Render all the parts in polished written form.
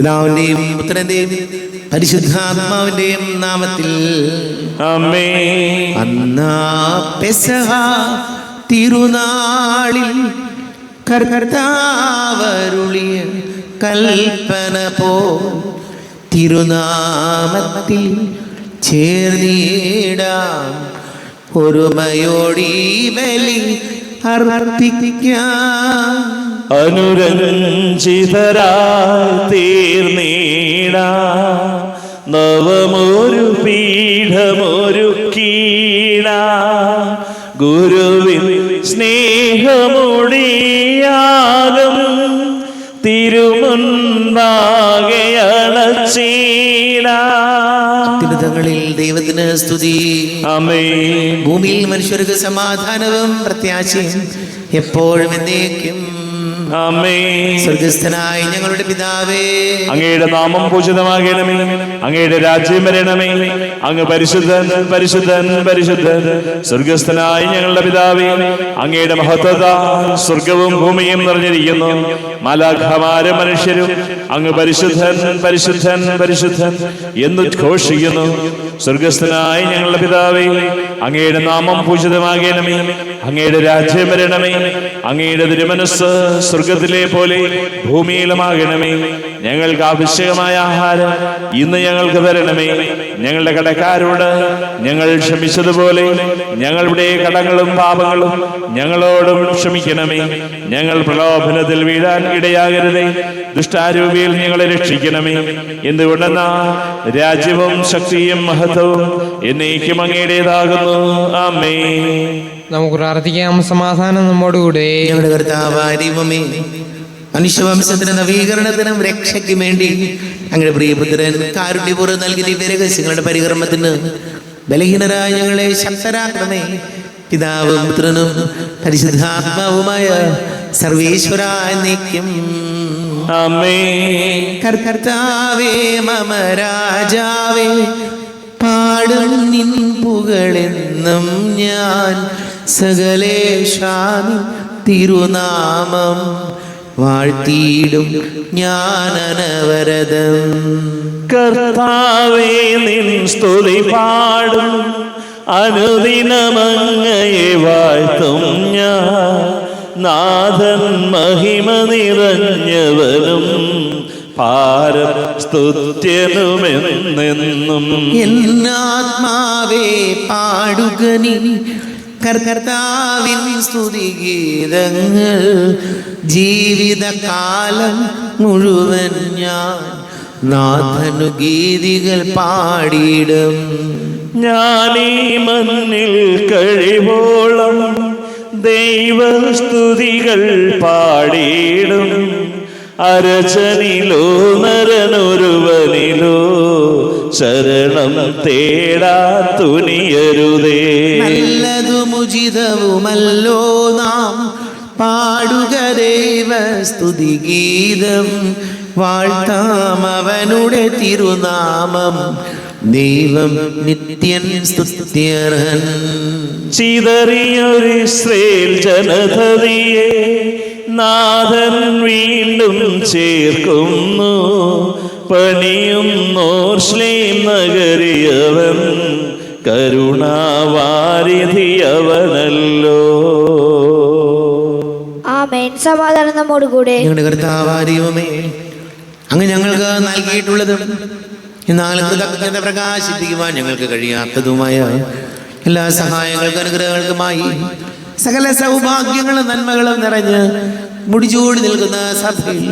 പിതാവിന്റെയും പുത്രന്റെയും പരിശുദ്ധാത്മാവിന്റെയും നാമത്തിൽ ആമേൻ. അന്നാ പെസഹ തിരുനാളിൽ കർത്താവരുളിയ കൽപ്പന പോൽ തിരുനാമത്തിൽ ചേർന്നിടാം ഒരുമയോടി ബലി അർപ്പിക്കാം. അനുരഞ്ജിതരായി തീർന്നീടാം നവമൊരു പീഠമൊരുക്കീടാം ഗുരുവിൻ സ്നേഹമൊടിയാകും തിരുമുൻപാകെ അണച്ചീടാം. അത്യുന്നതങ്ങളിൽ ദൈവത്തിന് സ്തുതി. ആമേൻ. ഭൂമിയിൽ മനുഷ്യർക്ക് സമാധാനവും പ്രത്യാശയും എപ്പോഴും എന്നേക്കും. ആമേൻ. സ്വർഗസ്ഥനായ ഞങ്ങളുടെ പിതാവേ, അങ്ങയുടെ നാമം പൂജിതമാകണമേ, അങ്ങയുടെ രാജ്യം വരണമേ, അങ്ങ് പരിശുദ്ധൻ പരിശുദ്ധൻ പരിശുദ്ധൻ. സ്വർഗസ്ഥനായ ഞങ്ങളുടെ പിതാവേ, അങ്ങയുടെ മഹത്വത്താൽ സ്വർഗവും ഭൂമിയും നിറഞ്ഞിരിക്കുന്നു. മാലാഖമാരും മനുഷ്യരും അങ്ങ് പരിശുദ്ധൻ പരിശുദ്ധൻ പരിശുദ്ധൻ എന്ന് ഘോഷിക്കുന്നു. സ്വർഗസ്ഥനായ ഞങ്ങളുടെ പിതാവേ, അങ്ങയുടെ നാമം പൂജിതമാകണമേ, അങ്ങയുടെ രാജ്യം വരണമേ, അങ്ങയുടെ തിരുമനസ്സ് സ്വർഗത്തിലെ പോലെ ഭൂമിയിലുമാകണമേ. ഞങ്ങൾക്ക് ആവശ്യമായ ആഹാരം ഇന്ന് ഞങ്ങൾക്ക് തരണമേ. ഞങ്ങളുടെ കടക്കാരോട് ഞങ്ങൾ ക്ഷമിച്ചതുപോലെ ഞങ്ങളുടെ കടങ്ങളും പാപങ്ങളും ഞങ്ങളോടും ക്ഷമിക്കണമേ. ഞങ്ങൾ പ്രലോഭനത്തിൽ വീഴാൻ ഇടയാകരുതേ, ദുഷ്ടാരൂപിയിൽ ഞങ്ങളെ രക്ഷിക്കണമേ. എന്തുകൊണ്ടെന്നാ രാജ്യവും ശക്തിയും മഹത്വവും എന്നേക്കും അങ്ങയുടേതാകുന്നു. ആമേൻ. നമുക്ക് പ്രാർത്ഥിക്കാം. സമാധാനം നമ്മോടുകൂടെ. ഞങ്ങളുടെ കർത്താവായ ദൈവമേ, മനുഷ്യവംശത്തിന് നവീകരണത്തിനും രക്ഷയ്ക്കും വേണ്ടി അങ്ങയുടെ പ്രിയപുത്രൻ കാരുണ്യപൂർവ്വം നൽകിയ ദിവ്യരഹസ്യങ്ങളുടെ പരികർമ്മത്തിന് ബലഹീനരായ ഞങ്ങളെ ശക്തരാക്കണമേ. പിതാവും പുത്രനും പരിശുദ്ധാത്മാവുമായ സർവേശ്വരായ എന്നേക്കും. ആമേൻ. കർത്താവേ മമ രാജാവേ, പാടും നിൻ പുകളെന്നും ഞാൻ. സകലേശാനി തിരുനാമം വാഴ്ത്തിയിടും ഞാൻ അനവരതം. കർത്താവേ നിൻ സ്തുതി പാടും, അനുദിനമങ്ങയെ വാഴ്ത്തും ഞാൻ. നാഥൻ മഹിമ നിറഞ്ഞവനും പാരം സ്തുത്യനുമെന്നെന്നും. എന്നാത്മാവേ പാടുക നീ കർത്താവിൻ സ്തുതിഗീതങ്ങൾ. ജീവിതകാലം മുഴുവൻ ഞാൻ നാഥനു ഗീതികൾ പാടിയിടും. ഞാനീ മണ്ണിൽ കഴിവോളം ദൈവസ്തുതികൾ പാടിയിടും. അരചനിലോ നരനൊരുവനിലോ ശരണം തേടാ തുനിയരുതേ. നല്ലതുമുചിതവുമല്ലോ നാം പാടുക ദൈവ സ്തുതിഗീതം. വാഴ്ത്താം അവനുടെ തിരുനാമം, ദൈവം നിത്യൻ സ്തുത്യർഹൻ. ചിതറിയൊരു ഇസ്രായേൽ ജനതയെ നാഥൻ വീണ്ടും ചേർക്കുന്നു. പണിയുന്നോർശ്ലേം നഗരിയവൻ കരുണാവാരിധിയവനല്ലോ. ആമേൻ. സമാധാനം നമ്മോടുകൂടെ. ഞങ്ങളുടെ കർത്താവായ ദൈവമേ, അങ്ങ് ഞങ്ങൾക്ക് നൽകിയിട്ടുള്ളതും എന്നാൽ കൃതജ്ഞത പ്രകാശിപ്പിക്കുവാൻ ഞങ്ങൾക്ക് കഴിയാത്തതുമായ എല്ലാ സഹായങ്ങൾക്കും അനുഗ്രഹങ്ങൾക്കുമായി സകല സൗഭാഗ്യങ്ങളും നന്മകളും നിറഞ്ഞ് മുടിചൂടി നിൽക്കുന്ന സഭയിൽ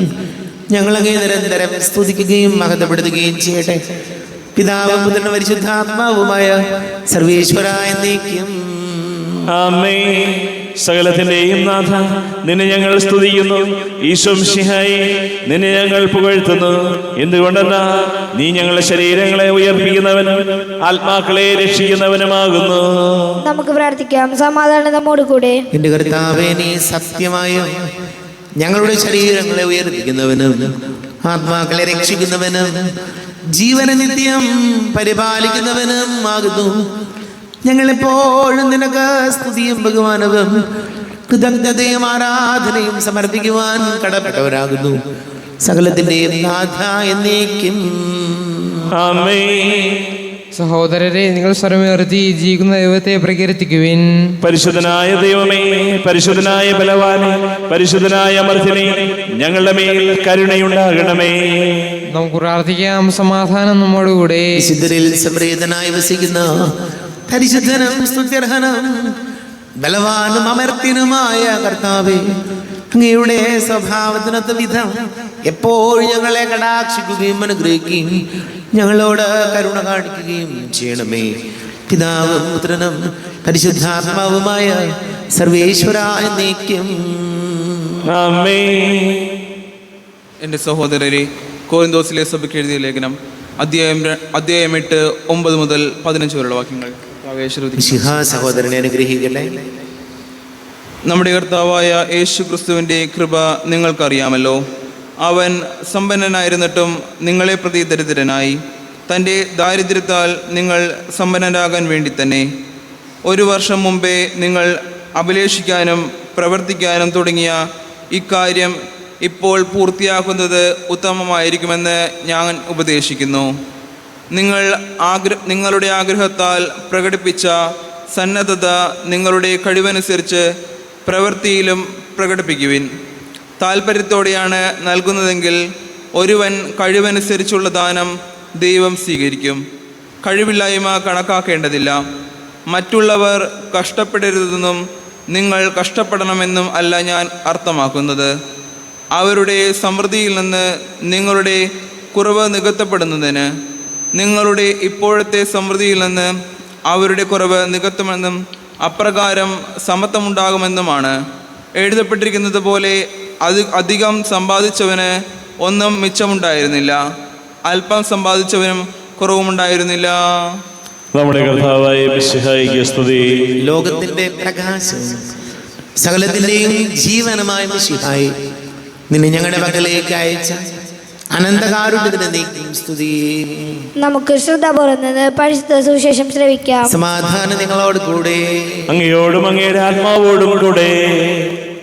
ഞങ്ങളങ്ങേ നിരന്തരം സ്തുതിക്കുകയും മഹത്വപ്പെടുത്തുകയും ചെയ്യട്ടെ. പിതാവും പുത്രനും പരിശുദ്ധാത്മാവുമായ സർവേശ്വരായ എന്നേക്കും. ആമേൻ. സകലത്തിന്റെയും നാഥ, നിന്നെ ഞങ്ങൾ സ്തുതിക്കുന്നു. ഈശോ മിശിഹായേ, നിന്നെ ഞങ്ങൾ പുകഴ്ത്തുന്നു. എന്തുകൊണ്ടെന്നാ നീ ഞങ്ങളുടെ ശരീരങ്ങളെ ഉയർപ്പിക്കുന്നവനും ആത്മാക്കളെ രക്ഷിക്കുന്നവനുമാകുന്നു. നമുക്ക് പ്രാർത്ഥിക്കാം. സമാധാനം നമ്മോടുകൂടെ. എന്റെ കർത്താവേ, നീ സത്യമായും ഞങ്ങളുടെ ശരീരങ്ങളെ ഉയർപ്പിക്കുന്നവനും ആത്മാക്കളെ രക്ഷിക്കുന്നവനും ജീവന നിത്യം പരിപാലിക്കുന്നവനും ആകുന്നു. ഞങ്ങളെപ്പോഴും നിനക്ക് സ്തുതിയും ബഹുമാനവും കൃതജ്ഞതയും ആരാധനയും സമർപ്പിക്കുവാൻ കടപ്പെട്ടവരാകുന്നു. സകലത്തിന്റെയും നാഥ എന്നേക്കും. ആമേൻ. സഹോദരരെ, നിങ്ങൾ സ്വരമുയർത്തി ജീവിക്കുന്ന ദൈവത്തെ പ്രകീർത്തിക്കുവിൻ. പരിശുദ്ധനായ ദൈവമേ, പരിശുദ്ധനായ ബലവാനെ, പരിശുദ്ധനായ അമർത്തിനെ, ഞങ്ങളുടെ മേൽ കരുണയുണ്ടാകണമേ. നമുക്ക് പ്രാർത്ഥിക്കാം. സമാധാനം നമ്മോടുകൂടെ. വിശുദ്ധരിൽ സംപ്രീതനായി വസിക്കുന്ന പരിശുദ്ധനും സ്തുത്യർഹനും ബലവാനും അമർത്തിനുമായ കർത്താവേ, അങ്ങയുടെ സ്വഭാവത്തിനൊത്ത വിധം എപ്പോഴും ഞങ്ങളെ കടാക്ഷിക്കുകയും അനുഗ്രഹിക്കുകയും ഞങ്ങളോട് കരുണ കാണിക്കുകയും ചെയ്യണമേ. പിതാവും പുത്രനും പരിശുദ്ധാത്മാവുമായ സർവേശ്വര എന്നേക്കും. ആമേൻ. എൻ്റെ സഹോദരരെ, കോരിന്തോസിലെ സഭയ്ക്ക് എഴുതിയ ലേഖനം അധ്യായം 8 9 മുതൽ 15 വരെയുള്ള വാക്യങ്ങൾ. സഹോദരനെ അനുഗ്രഹിക്കട്ടെ. നമ്മുടെ കർത്താവായ യേശു ക്രിസ്തുവിൻ്റെ കൃപ നിങ്ങൾക്കറിയാമല്ലോ. അവൻ സമ്പന്നനായിരുന്നിട്ടും നിങ്ങളെ പ്രതി ദരിദ്രനായി, തൻ്റെ ദാരിദ്ര്യത്താൽ നിങ്ങൾ സമ്പന്നരാകാൻ വേണ്ടി തന്നെ 1 വർഷം മുമ്പേ നിങ്ങൾ അഭിലേഷിക്കാനും പ്രവർത്തിക്കാനും തുടങ്ങിയ ഇക്കാര്യം ഇപ്പോൾ പൂർത്തിയാക്കുന്നത് ഉത്തമമായിരിക്കുമെന്ന് ഞാൻ ഉപദേശിക്കുന്നു. നിങ്ങളുടെ ആഗ്രഹത്താൽ പ്രകടിപ്പിച്ച സന്നദ്ധത നിങ്ങളുടെ കഴിവനുസരിച്ച് പ്രവൃത്തിയിലും പ്രകടിപ്പിക്കുവിൻ. താൽപ്പര്യത്തോടെയാണ് നൽകുന്നതെങ്കിൽ ഒരുവൻ കഴിവനുസരിച്ചുള്ള ദാനം ദൈവം സ്വീകരിക്കും. കഴിവില്ലായ്മ കണക്കാക്കേണ്ടതില്ല. മറ്റുള്ളവർ കഷ്ടപ്പെടരുതെന്നും നിങ്ങൾ കഷ്ടപ്പെടണമെന്നും അല്ല ഞാൻ അർത്ഥമാക്കുന്നത്. അവരുടെ സമൃദ്ധിയിൽ നിന്ന് നിങ്ങളുടെ കുറവ് നികത്തപ്പെടുന്നതിന്, നിങ്ങളുടെ ഇപ്പോഴത്തെ സമൃദ്ധിയിൽ നിന്ന് അവരുടെ കുറവ് നികത്തുമെന്നും അപ്രകാരം സമത്വമുണ്ടാകുമെന്നുമാണ്. എഴുതപ്പെട്ടിരിക്കുന്നത് പോലെ അധികം സമ്പാദിച്ചവന് ഒന്നും മിച്ചമുണ്ടായിരുന്നില്ല, അല്പം സമ്പാദിച്ചവനും കുറവുമുണ്ടായിരുന്നില്ല. നമ്മുടെ കർത്താവായ മിശിഹായിക്ക് സ്തുതി. ലോകത്തിന്റെ പ്രകാശം സകലത്തിന്റെയും ജീവനമായ മിശിഹായി, നിന്നെ ഞങ്ങളുടെ പക്കലേക്ക് അയച്ച അനന്തകാരുണ്യത്തിന് നീക്കും സ്തുതി. നമുക്ക് ശ്രദ്ധാപൂർവ്വം നിന്ന് പരിശുദ്ധ സുവിശേഷം ശ്രവിക്കാം. സമാധാനം നിങ്ങളോട് കൂടെ. അങ്ങയോടും അങ്ങയുടെ ആത്മാവോടും കൂടെ.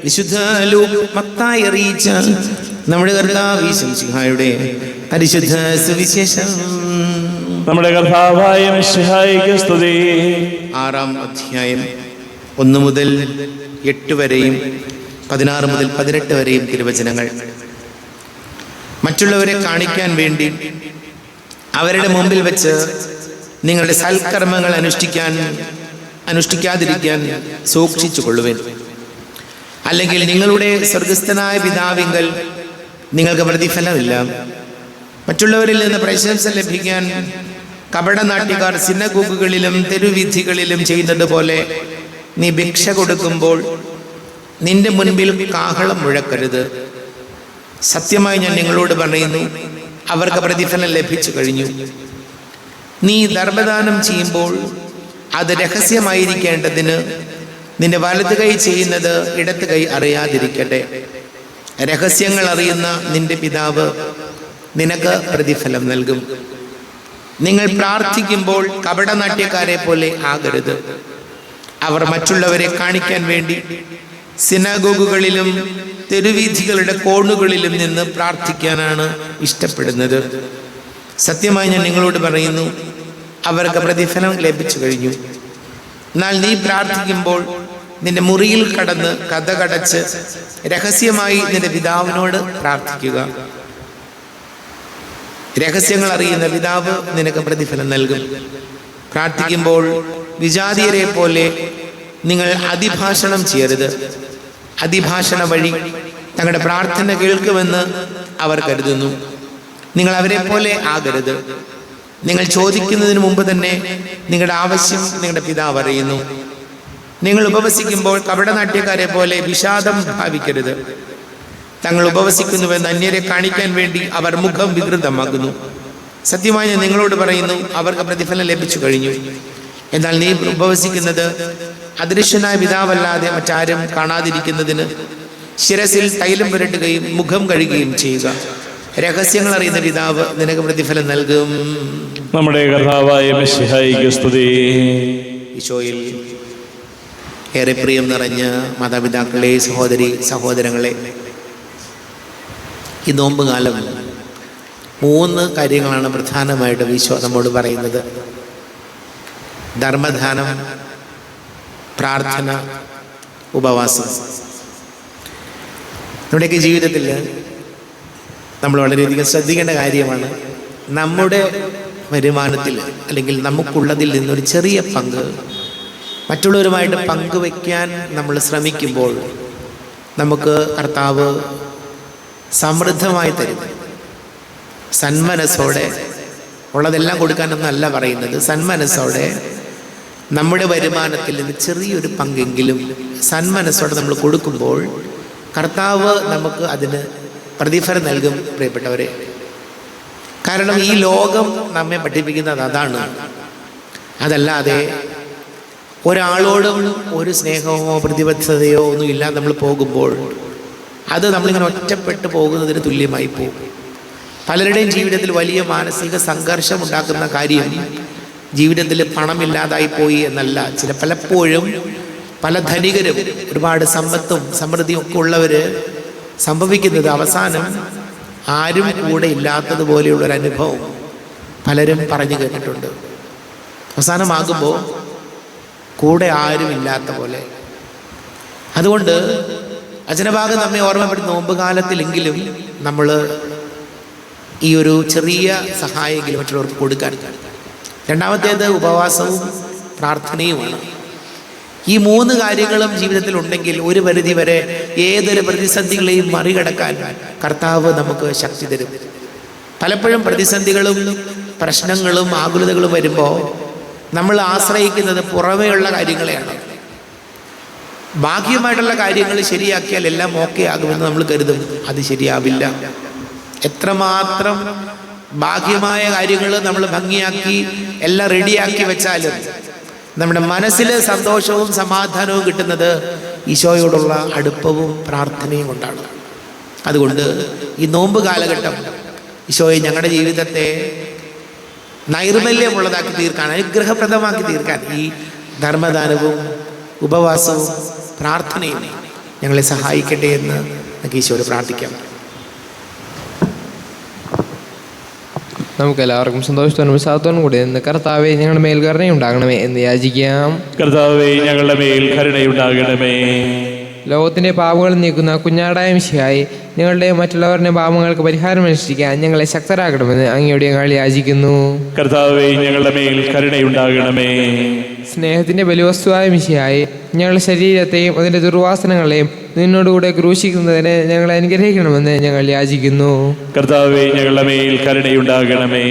വിശുദ്ധ ലൂക്ക് മത്തായി അറിയിച്ച നമ്മുടെ കർത്താവ് യേശു മിശിഹായുടെ പരിശുദ്ധ സുവിശേഷം. നമ്മുടെ കർത്താവായ മിശിഹായിക്ക് സ്തുതി. 6-ാം അധ്യായം 1 മുതൽ 8 വരെയും 16 മുതൽ 18 വരെയും തിരുവചനങ്ങൾ. മറ്റുള്ളവരെ കാണിക്കാൻ വേണ്ടി അവരുടെ മുമ്പിൽ വെച്ച് നിങ്ങളുടെ സൽക്കർമ്മങ്ങൾ അനുഷ്ഠിക്കാതിരിക്കാൻ സൂക്ഷിച്ചു കൊള്ളുവിൻ. അല്ലെങ്കിൽ നിങ്ങളുടെ സ്വർഗസ്ഥനായ പിതാവിങ്കൽ നിങ്ങൾക്ക് പ്രതിഫലമില്ല. മറ്റുള്ളവരിൽ നിന്ന് പ്രശംസ ലഭിക്കാൻ കപടനാട്യക്കാർ സിനഗോഗുകളിലും തെരുവീഥികളിലും ചെയ്യുന്നത് പോലെ നീ ഭിക്ഷ കൊടുക്കുമ്പോൾ നിന്റെ മുൻപിൽ കാഹളം മുഴക്കരുത്. സത്യമായി ഞാൻ നിങ്ങളോട് പറയുന്നു, അവർക്ക് പ്രതിഫലം ലഭിച്ചു കഴിഞ്ഞു. നീ ധർമ്മദാനം ചെയ്യുമ്പോൾ അത് രഹസ്യമായിരിക്കേണ്ടതിന് നിന്റെ വലത് കൈ ചെയ്യുന്നത് ഇടത്ത് കൈ അറിയാതിരിക്കട്ടെ. രഹസ്യങ്ങൾ അറിയുന്ന നിന്റെ പിതാവ് നിനക്ക് പ്രതിഫലം നൽകും. നിങ്ങൾ പ്രാർത്ഥിക്കുമ്പോൾ കപടനാട്യക്കാരെ പോലെ ആകരുത്. അവർ മറ്റുള്ളവരെ കാണിക്കാൻ വേണ്ടി സിനഗോഗുകളിലും തെരുവീഥികളുടെ കോണുകളിലും നിന്ന് പ്രാർത്ഥിക്കാനാണ് ഇഷ്ടപ്പെടുന്നത്. സത്യമായി ഞാൻ നിങ്ങളോട് പറയുന്നു, അവർക്ക് പ്രതിഫലം ലഭിച്ചു കഴിഞ്ഞു. എന്നാൽ നീ പ്രാർത്ഥിക്കുമ്പോൾ നിന്റെ മുറിയിൽ കടന്ന് കതകടച്ച് രഹസ്യമായി നിന്റെ പിതാവിനോട് പ്രാർത്ഥിക്കുക. രഹസ്യങ്ങൾ അറിയുന്ന പിതാവ് നിനക്ക് പ്രതിഫലം നൽകും. പ്രാർത്ഥിക്കുമ്പോൾ വിജാതീയരെ പോലെ നിങ്ങൾ അതിഭാഷണം ചെയ്യരുത്. അതിഭാഷണ വഴി തങ്ങളുടെ പ്രാർത്ഥന കേൾക്കുമെന്ന് അവർ കരുതുന്നു. നിങ്ങൾ അവരെ പോലെ ആകരുത്. നിങ്ങൾ ചോദിക്കുന്നതിന് മുമ്പ് തന്നെ നിങ്ങളുടെ ആവശ്യം നിങ്ങളുടെ പിതാവ് അറിയുന്നു. നിങ്ങൾ ഉപവസിക്കുമ്പോൾ കപടനാട്യക്കാരെ പോലെ വിഷാദം ഭാവിക്കരുത്. തങ്ങൾ ഉപവസിക്കുന്നുവെന്ന് അന്യരെ കാണിക്കാൻ വേണ്ടി അവർ മുഖം വികൃതമാക്കുന്നു. സത്യമായി ഞാൻ നിങ്ങളോട് പറയുന്നു, അവർക്ക് പ്രതിഫലം ലഭിച്ചു കഴിഞ്ഞു. എന്നാൽ നീ ഉപവസിക്കുന്നത് അദൃശ്യനായ പിതാവല്ലാതെ മറ്റാരും കാണാതിരിക്കുന്നതിന് ശിരസിൽ തൈലം പുരട്ടുകയും മുഖം കഴുകുകയും ചെയ്യുക. രഹസ്യങ്ങൾ അറിയുന്ന പിതാവ് നിനക്ക് പ്രതിഫലം നൽകും. നമ്മുടെ കർത്താവായ മിശിഹായിക്ക് സ്തുതി. ഈശോയിൽ ഏറെ പ്രിയം നിറഞ്ഞ മാതാപിതാക്കളെ, സഹോദരി സഹോദരങ്ങളെ, ഈ നോമ്പ് കാലം 3 കാര്യങ്ങളാണ് പ്രധാനമായിട്ട് ഈശോ നമ്മോട് പറയുന്നത്: ധർമ്മദാനം, പ്രാർത്ഥന, ഉപവാസം. നമ്മുടെയൊക്കെ ജീവിതത്തിൽ നമ്മൾ വളരെയധികം ശ്രദ്ധിക്കേണ്ട കാര്യമാണ്. നമ്മുടെ വരുമാനത്തിൽ അല്ലെങ്കിൽ നമുക്കുള്ളതിൽ നിന്നൊരു ചെറിയ പങ്ക് മറ്റുള്ളവരുമായിട്ട് പങ്കുവയ്ക്കാൻ നമ്മൾ ശ്രമിക്കുമ്പോൾ നമുക്ക് കർത്താവ് സമൃദ്ധമായി തരും. സന്മനസ്സോടെ ഉള്ളതെല്ലാം കൊടുക്കാനൊന്നല്ല പറയുന്നത്. സന്മനസ്സോടെ നമ്മുടെ വരുമാനത്തിൽ നിന്ന് ചെറിയൊരു പങ്കെങ്കിലും സന്മനസ്സോടെ നമ്മൾ കൊടുക്കുമ്പോൾ കർത്താവ് നമുക്ക് അതിന് പ്രതിഫലം നൽകും. പ്രിയപ്പെട്ടവരെ, കാരണം ഈ ലോകം നമ്മെ പഠിപ്പിക്കുന്നത് അതാണ്. അതല്ലാതെ ഒരാളോടും ഒരു സ്നേഹമോ പ്രതിബദ്ധതയോ ഒന്നും ഇല്ലാതെ നമ്മൾ പോകുമ്പോൾ അത് നമ്മളിങ്ങനെ ഒറ്റപ്പെട്ടു പോകുന്നതിന് തുല്യമായി പോകും. പലരുടെയും ജീവിതത്തിൽ വലിയ മാനസിക സംഘർഷം ഉണ്ടാക്കുന്ന കാര്യം ജീവിതത്തിൽ പണമില്ലാതായി പോയി എന്നല്ല. പലപ്പോഴും പല ധനികരും ഒരുപാട് സമ്പത്തും സമൃദ്ധിയും ഒക്കെ ഉള്ളവർ സംഭവിക്കുന്നത് അവസാനം ആരും കൂടെ ഇല്ലാത്തതുപോലെയുള്ളൊരനുഭവം പലരും പറഞ്ഞു കേട്ടിട്ടുണ്ട്. അവസാനമാകുമ്പോൾ കൂടെ ആരും ഇല്ലാത്ത പോലെ. അതുകൊണ്ട് വചനഭാഗം നമ്മെ ഓർമ്മപ്പെടുന്ന നോമ്പ് കാലത്തിലെങ്കിലും നമ്മൾ ഈ ഒരു ചെറിയ സഹായമെങ്കിലും മറ്റുള്ളവർക്ക് കൊടുക്കാൻ. രണ്ടാമത്തേത് ഉപവാസവും പ്രാർത്ഥനയുമാണ്. ഈ 3 കാര്യങ്ങളും ജീവിതത്തിൽ ഉണ്ടെങ്കിൽ ഒരു പരിധി വരെ ഏതൊരു പ്രതിസന്ധികളെയും മറികടക്കാൻ കർത്താവ് നമുക്ക് ശക്തി തരും. പലപ്പോഴും പ്രതിസന്ധികളും പ്രശ്നങ്ങളും ആകുലതകളും വരുമ്പോൾ നമ്മൾ ആശ്രയിക്കുന്നത് പുറമേയുള്ള കാര്യങ്ങളെയാണ്. ബാഹ്യമായിട്ടുള്ള കാര്യങ്ങൾ ശരിയാക്കിയാൽ എല്ലാം ഓക്കെ ആകുമെന്ന് നമ്മൾ കരുതും. അത് ശരിയാവില്ല. എത്രമാത്രം ബാഹ്യമായ കാര്യങ്ങൾ നമ്മൾ ഭംഗിയാക്കി എല്ലാം റെഡിയാക്കി വെച്ചാലും നമ്മുടെ മനസ്സിൽ സന്തോഷവും സമാധാനവും കിട്ടുന്നത് ഈശോയോടുള്ള അടുപ്പവും പ്രാർത്ഥനയും കൊണ്ടാണ്. അതുകൊണ്ട് ഈ നോമ്പ് കാലഘട്ടം ഈശോയെ ഞങ്ങളുടെ ജീവിതത്തെ നൈർമല്യമുള്ളതാക്കി തീർക്കാൻ, അനുഗ്രഹപ്രദമാക്കി തീർക്കാൻ ഈ ധർമ്മദാനവും ഉപവാസവും പ്രാർത്ഥനയും ഞങ്ങളെ സഹായിക്കട്ടെ എന്ന് നമുക്ക് ഈശോയോട് പ്രാർത്ഥിക്കാം. നമുക്ക് എല്ലാവർക്കും സന്തോഷത്തോടും ഉത്സാഹത്തോടും കൂടി നിന്ന് കർത്താവെ ഞങ്ങളുടെ മേൽ കരുണയുണ്ടാകണമേ എന്ന് യാചിക്കാം. കർത്താവേ, ഞങ്ങളുടെ മേൽ കരുണയുണ്ടാകണമേ. ലോകത്തിന്റെ പാപങ്ങൾ നീക്കുന്ന കുഞ്ഞാടായ മിശിഹായി ഞങ്ങളുടെ മറ്റുള്ളവരുടെ പാപങ്ങൾക്ക് പരിഹാരം അനുഷ്ഠിക്കാൻ ഞങ്ങളെ ശക്തരാക്കണമെന്ന് അങ്ങയോട് ഞങ്ങൾ യാചിക്കുന്നു. കർത്താവേ, ഞങ്ങളുടെ മേൽ കരുണയുണ്ടാകണമേ. സ്നേഹത്തിന്റെ ബലിവസ്തുവായ മിശിഹായി ഞങ്ങളുടെ ശരീരത്തെയും അതിന്റെ ദുർവാസനകളെയും നിന്നോടുകൂടെ ക്രൂശിക്കുന്നതിന് ഞങ്ങളെ അനുഗ്രഹിക്കണമെന്ന് ഞങ്ങൾ യാചിക്കുന്നു. കർത്താവേ, ഞങ്ങളുടെ മേൽ കരുണയുണ്ടാകണമേ.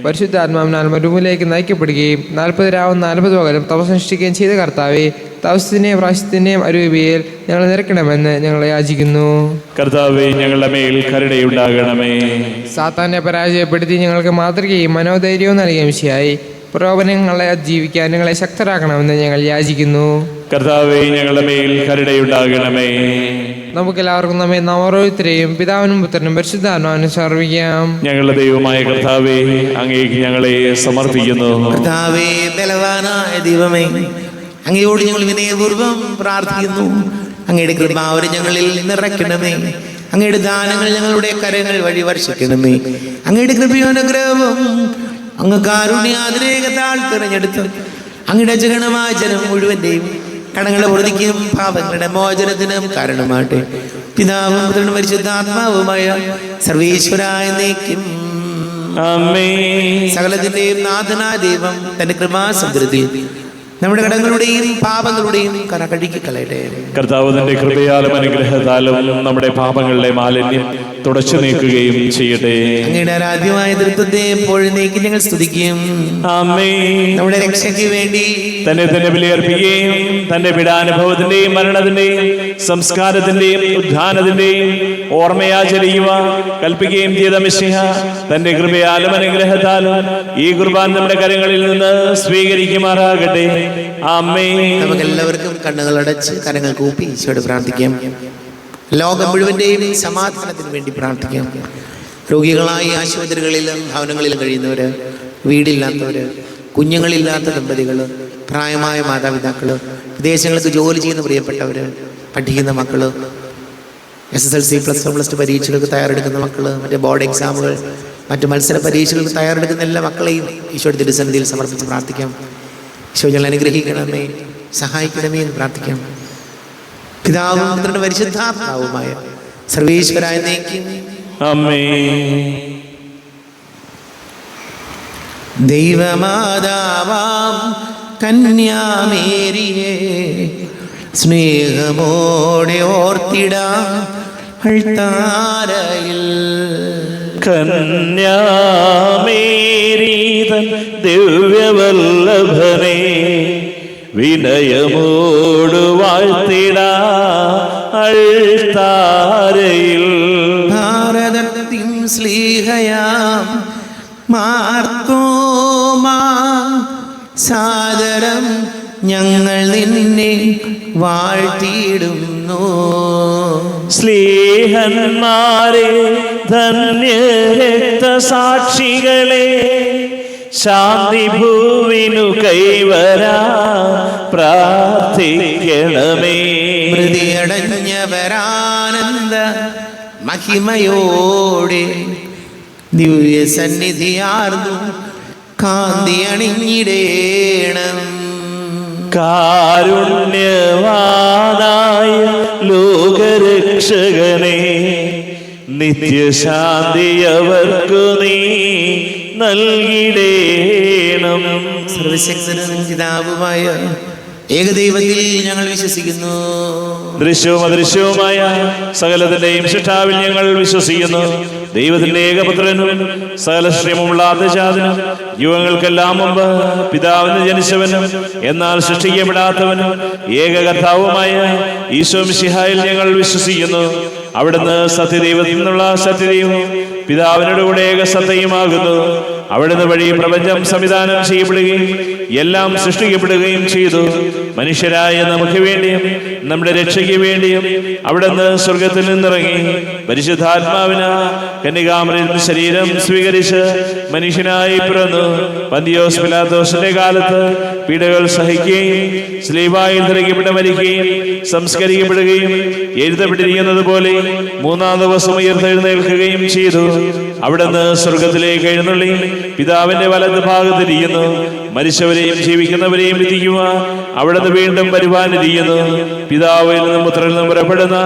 പരിശുദ്ധാത്മാവിനാൽ മരുഭൂമിയിലേക്ക് നയിക്കപ്പെടുകയും 40 രാവും 40 പകലും തപസ്സനുഷ്ഠിക്കുകയും ചെയ്ത കർത്താവെ, തപസ്സിന്റെയും പ്രായശ്ചിത്തിന്റെയും അരുവിയിൽ ഞങ്ങൾ നിരക്കണമെന്ന് ഞങ്ങൾ യാചിക്കുന്നു. കർത്താവേ, ഞങ്ങളുടെ മേൽ കരുണയുണ്ടാകണമേ. സാത്താനെ പരാജയപ്പെടുത്തി ഞങ്ങൾക്ക് മാതൃകയും മനോധൈര്യവും നൽകിയ മിശിഹായി പ്രലോഭനങ്ങളെ അതിജീവിക്കാൻ ഞങ്ങളെ ശക്തരാക്കണമെന്ന് ഞങ്ങൾ യാചിക്കുന്നു. കർത്താവേ, ഞങ്ങളുടെ മേൽ കരുണയുണ്ടാകണമേ. നമുക്കെല്ലാവർക്കും നമ്മെ ഓരോരുത്തരെയും പിതാവിനും പുത്രനും പരിശുദ്ധാത്മാവിനും സമർപ്പിക്കാം. ഞങ്ങളുടെ ദൈവമായ കർത്താവേ, അങ്ങേക്ക് ഞങ്ങളെ സമർപ്പിക്കുന്നു. കർത്താവേ, ബലവാനായ ദൈവമേ, അങ്ങയോട് ഞങ്ങൾ വിനയപൂർവ്വം പ്രാർത്ഥിക്കുന്നു. അങ്ങയുടെ കൃപാവരം ഞങ്ങളിൽ നിറയ്ക്കണമേ. അങ്ങയുടെ ദാനങ്ങൾ ഞങ്ങളുടെ കരങ്ങൾ വഴി വർഷിക്കണമേ. അങ്ങയുടെ കൃപയോനുഗ്രഹവും അങ്ങ് കാരുണ്യാതിരേകത്താൽ തിരഞ്ഞെടുത്ത് അങ്ങയുടെ ജഗണമായ ജനം മുഴുവൻ്റെയും കടങ്ങളുടെ പ്രതിക്കും പാപങ്ങളുടെ മോചനത്തിനും കാരണമാട്ടെ. പിതാവും പുത്രനും പരിശുദ്ധാത്മാവുമായ സർവീശ്വരായ എന്നേക്കും ആമേൻ. സകലത്തിന്റെയും നാഥനായ ദൈവം തന്റെ കൃപാസമുദ്രത്തിൽ നമ്മുടെ കടങ്ങളുടെയും പാപങ്ങളുടെയും കര കഴുകി കളയട്ടെ. കർത്താവ് തന്റെ കൃപയാലും അനുഗ്രഹത്താലും നമ്മുടെ പാപങ്ങളുടെ മാലിന്യം തുടച്ചു നീക്കുകയും ചെയ്യട്ടെ. അങ്ങയുടെ ആരാധ്യമായ തൃത്വത്തെ എപ്പോഴും ഞങ്ങൾ സ്തുതിക്കും. ആമേൻ. നമ്മുടെ രക്ഷയ്ക്ക് വേണ്ടി തന്നെ ബലിയർപ്പിക്കുകയും തന്റെ പീഡാനുഭവത്തിന്റെയും മരണത്തിന്റെയും സംസ്കാരത്തിന്റെയും ഉദ്ധാനത്തിന്റെയും ഓർമ്മയാചരിക്കുവാൻ കൽപ്പിക്കുകയും ചെയ്ത മിശിഹ തന്റെ കൃപയാലും അനുഗ്രഹത്താലും ഈ കുർബാന നമ്മുടെ കരങ്ങളിൽ നിന്ന് സ്വീകരിക്കുമാറാകട്ടെ. ആമേൻ. നമുക്ക് എല്ലാവർക്കും കണ്ണുകൾ അടച്ച് കരങ്ങൾ കൂപ്പി ഈശോയോട് പ്രാർത്ഥിക്കാം. ലോകം മുഴുവന്റെയും സമാധാനത്തിന് വേണ്ടി പ്രാർത്ഥിക്കാം. രോഗികളായി ആശുപത്രികളിലും ഭവനങ്ങളിലും കഴിയുന്നവര്, വീടില്ലാത്തവര്, കുഞ്ഞുങ്ങളില്ലാത്ത ദമ്പതികൾ, പ്രായമായ മാതാപിതാക്കള്, വിദേശങ്ങൾക്ക് ജോലി ചെയ്യുന്ന പ്രിയപ്പെട്ടവര്, പഠിക്കുന്ന മക്കള്, SSLC +1 +2 പരീക്ഷകൾക്ക് തയ്യാറെടുക്കുന്ന മക്കൾ, മറ്റേ ബോർഡ് എക്സാമുകൾ, മറ്റു മത്സര പരീക്ഷകൾക്ക് തയ്യാറെടുക്കുന്ന എല്ലാ മക്കളെയും ഈശോയുടെ തിരുസന്നിധിയിൽ സമർപ്പിച്ച് പ്രാർത്ഥിക്കാം. ഈശോ ഞങ്ങൾ അനുഗ്രഹിക്കണമേ, സഹായിക്കണമേ എന്ന് പ്രാർത്ഥിക്കാം. പിതാവും പുത്രനും പരിശുദ്ധാത്മാവുമായ സർവേശ്വരായ എന്നേക്കും ആമേൻ. ദൈവമാതാവാം കന്യാമേരിയെ സ്നേഹമോടെ ഓർത്തിടാം അൾത്താരയിൽ. കന്യാമേരീതൻ ദിവ്യവല്ലഭനെ വിനയമോട് വാഴ്ത്തിടാ അൾത്താരയിൽ. ഭാരതത്തിൻ സ്ലീഹയാം മാർത്തോമാ സാദരം ഞങ്ങൾ നിന്നെ വാഴ്ത്തിയിടുന്നു. സ്ലീഹന്മാരെ ധന്യരക്തസാക്ഷികളെ ശാന്തി ഭൂവിനു കൈവരാ പ്രാർത്ഥിക്കണമേ. മൃതിയടഞ്ഞവരാനന്ദ മഹിമയോടെ ദിവ്യ സന്നിധിയാർന്നു കാന്തി അണിഞ്ഞിടേണം. കാരുണ്യവാനായ ലോകരക്ഷകനെ നിത്യശാന്തി അവർക്കു നീ നൽകിടേണം. സർവശക്തനും പിതാവുമായ ഏകദൈവത്തിൽ ഞങ്ങൾ വിശ്വസിക്കുന്നു. ദൃശ്യവും അദൃശ്യവുമായ സകലത്തിന്റെയും സൃഷ്ടാവിൽ ഞങ്ങൾ വിശ്വസിക്കുന്നു. ദൈവത്തിന്റെ ഏകപുത്രനും സകല ശ്രമമുള്ള ആദ്യജാതനും യുഗങ്ങൾക്കെല്ലാം മുമ്പ് പിതാവിന് ജനിച്ചവനും എന്നാൽ സൃഷ്ടിക്കപ്പെടാത്തവനും ഏകകർത്താവുമായ ഈശോ മിശിഹായിൽ ഞങ്ങൾ വിശ്വസിക്കുന്നു. അവിടുന്ന് സത്യദൈവത്തിൽ നിന്നുള്ള സത്യദൈവവും പിതാവിനോട് കൂടെ ഏകസത്തയുമാകുന്നു. അവിടുന്ന് വഴി പ്രപഞ്ചം സംവിധാനം ചെയ്യപ്പെടുകയും എല്ലാം സൃഷ്ടിക്കപ്പെടുകയും ചെയ്തു. മനുഷ്യരായ നമുക്ക് വേണ്ടിയും നമ്മുടെ രക്ഷയ്ക്ക് വേണ്ടിയും അവിടുന്ന് സ്വർഗത്തിൽ നിന്നിറങ്ങി പരിശുദ്ധാത്മാവിന കന്യകാമറിയിൽ ശരീരം സ്വീകരിച്ച് മനുഷ്യനായി പിറന്നു. പന്തിയോസ് പിലാത്തോസിന്റെ കാലത്ത് പീഡകൾ സഹിക്കുകയും സ്ലീബായിൽ തിരക്കപ്പെട്ട് മരിക്കുകയും സംസ്കരിക്കപ്പെടുകയും എഴുതപ്പെട്ടിരിക്കുന്നത് പോലെ 3-ാം ദിവസം ഉയർത്തെഴുന്നേൽക്കുകയും ചെയ്തു. അവിടുന്ന് സ്വർഗത്തിലേക്ക് എഴുന്നള്ളി പിതാവിന്റെ വലത് ഭാഗത്തിരിക്കുന്നു. മരിച്ചവരെയും ജീവിക്കുന്നവരെയും വിധിക്കുവാൻ അവിടുന്ന് വീണ്ടും വരുവാനിരിക്കുന്നു. പിതാവിൽ നിന്നും പുത്രനിൽ നിന്നും പുറപ്പെടുന്ന